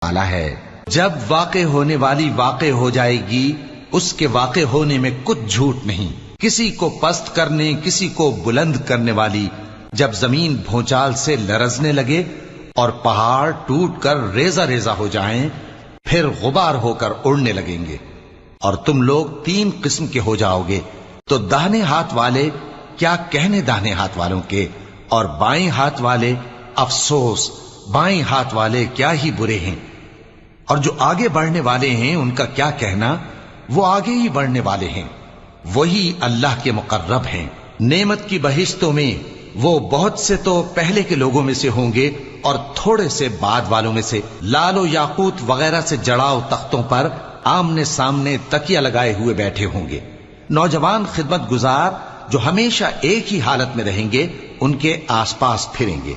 वाला है। जब वाक़े होने वाली वाक़े हो जाएगी, उसके वाक़े होने में कुछ झूठ नहीं। किसी को पस्त करने, किसी को बुलंद करने वाली जब जमीन भूचाल से लरजने लगे और पहाड़ टूटकर रेजा रेजा हो जाएं, फिर गुबार होकर उड़ने लगेंगे और तुम लोग 3 किस्म के हो जाओगे, तो दाहिने हाथ वाले क्या कहने दाहिने हाथ वालों के, और बाएं हाथ वाले अफसोस बाएं हाथ वाले क्या ही बुरे हैं। और जो आगे बढ़ने वाले हैं उनका क्या कहना, वो आगे ही बढ़ने वाले हैं, वही अल्लाह के मुकर्रब हैं। नेमत की बहिश्तों में वो बहुत से तो पहले के लोगों में से होंगे और थोड़े से बाद वालों में से। लालो याकूत वगैरह से जड़ाव तख्तों पर आमने सामने तकिया लगाए हुए बैठे होंगे। नौजवान खिदमत गुजार जो हमेशा एक ही हालत में रहेंगे, उनके आसपास फिरेंगे।